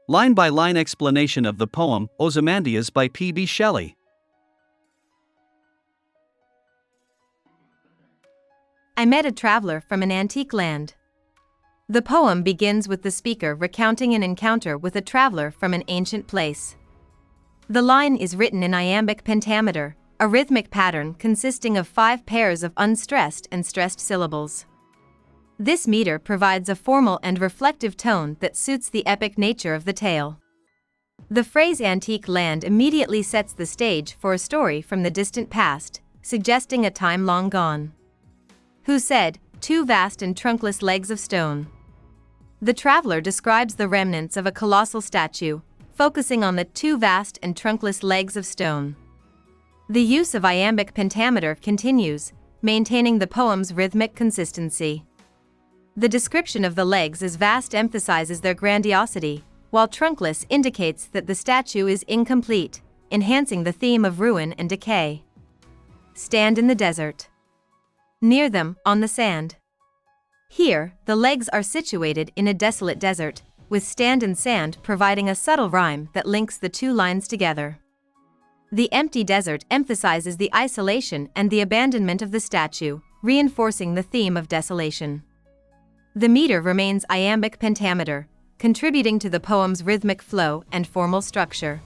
Line-by-line explanation of the poem Ozymandias by P.B. Shelley. I met a traveler from an antique land. The poem begins with the speaker recounting an encounter with a traveler from an ancient place. The line is written in iambic pentameter, a rhythmic pattern consisting of 5 pairs of unstressed and stressed syllables. This meter provides a formal and reflective tone that suits the epic nature of the tale. The phrase antique land immediately sets the stage for a story from the distant past, suggesting a time long gone. Who said, 2 vast and trunkless legs of stone? The traveler describes the remnants of a colossal statue, focusing on the 2 vast and trunkless legs of stone. The use of iambic pentameter continues, maintaining the poem's rhythmic consistency. The description of the legs as vast emphasizes their grandiosity, while trunkless indicates that the statue is incomplete, enhancing the theme of ruin and decay. Stand in the desert. Near them, on the sand. Here, the legs are situated in a desolate desert, with stand and sand providing a subtle rhyme that links the 2 lines together. The empty desert emphasizes the isolation and the abandonment of the statue, reinforcing the theme of desolation. The meter remains iambic pentameter, contributing to the poem's rhythmic flow and formal structure.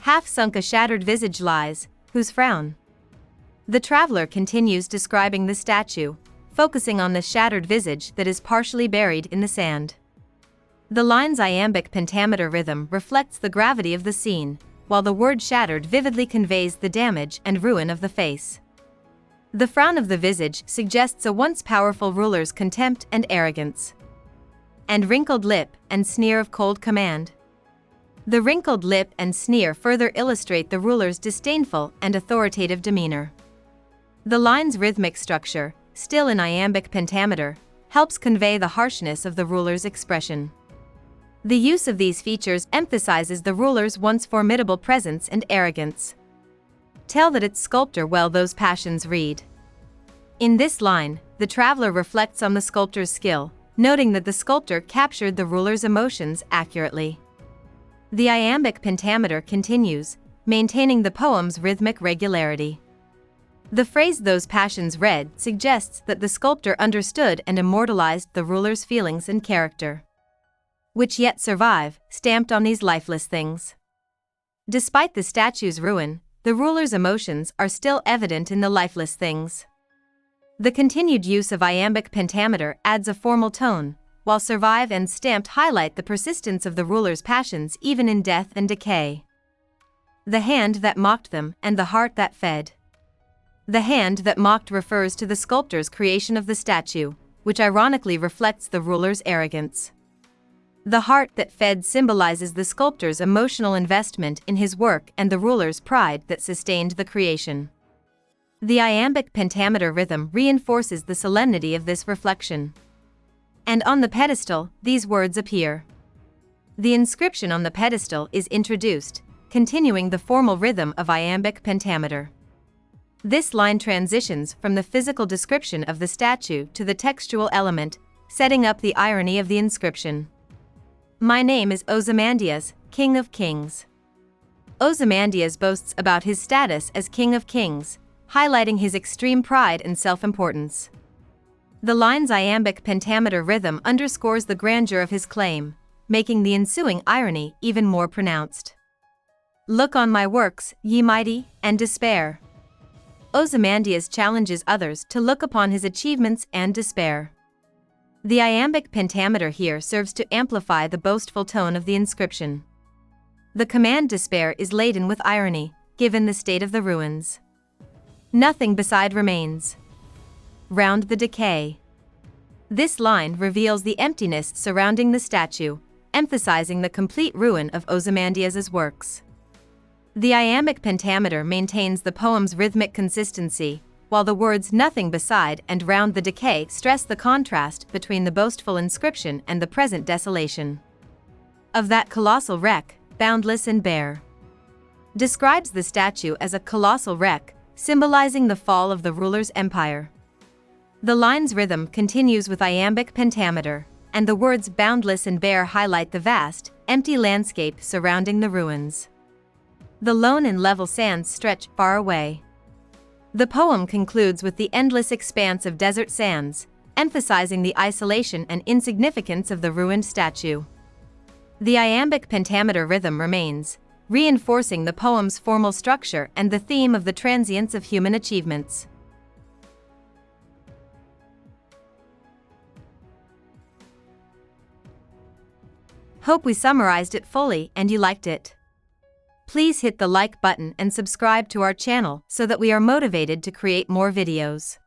Half sunk a shattered visage lies, whose frown? The traveler continues describing the statue, focusing on the shattered visage that is partially buried in the sand. The line's iambic pentameter rhythm reflects the gravity of the scene, while the word shattered vividly conveys the damage and ruin of the face. The frown of the visage suggests a once powerful ruler's contempt and arrogance. And wrinkled lip and sneer of cold command. The wrinkled lip and sneer further illustrate the ruler's disdainful and authoritative demeanor. The line's rhythmic structure, still in iambic pentameter, helps convey the harshness of the ruler's expression. The use of these features emphasizes the ruler's once formidable presence and arrogance. Tell that its sculptor well those passions read. In this line, the traveler reflects on the sculptor's skill, noting that the sculptor captured the ruler's emotions accurately. The iambic pentameter continues, maintaining the poem's rhythmic regularity. The phrase "those passions read" suggests that the sculptor understood and immortalized the ruler's feelings and character, which yet survive, stamped on these lifeless things. Despite the statue's ruin, the ruler's emotions are still evident in the lifeless things. The continued use of iambic pentameter adds a formal tone, while survive and stamped highlight the persistence of the ruler's passions even in death and decay. The hand that mocked them and the heart that fed. The hand that mocked refers to the sculptor's creation of the statue, which ironically reflects the ruler's arrogance. The heart that fed symbolizes the sculptor's emotional investment in his work and the ruler's pride that sustained the creation. The iambic pentameter rhythm reinforces the solemnity of this reflection. And on the pedestal, these words appear. The inscription on the pedestal is introduced, continuing the formal rhythm of iambic pentameter. This line transitions from the physical description of the statue to the textual element, setting up the irony of the inscription. My name is Ozymandias, King of Kings. Ozymandias boasts about his status as King of Kings, highlighting his extreme pride and self-importance. The line's iambic pentameter rhythm underscores the grandeur of his claim, making the ensuing irony even more pronounced. Look on my works, ye mighty, and despair. Ozymandias challenges others to look upon his achievements and despair. The iambic pentameter here serves to amplify the boastful tone of the inscription. The command despair is laden with irony, given the state of the ruins. Nothing beside remains. Round the decay. This line reveals the emptiness surrounding the statue, emphasizing the complete ruin of Ozymandias' works. The iambic pentameter maintains the poem's rhythmic consistency, while the words "nothing beside" and "round the decay" stress the contrast between the boastful inscription and the present desolation. Of that colossal wreck, boundless and bare. Describes the statue as a colossal wreck, symbolizing the fall of the ruler's empire. The line's rhythm continues with iambic pentameter, and the words boundless and bare highlight the vast, empty landscape surrounding the ruins. The lone and level sands stretch far away. The poem concludes with the endless expanse of desert sands, emphasizing the isolation and insignificance of the ruined statue. The iambic pentameter rhythm remains, reinforcing the poem's formal structure and the theme of the transience of human achievements. Hope we summarized it fully and you liked it. Please hit the like button and subscribe to our channel so that we are motivated to create more videos.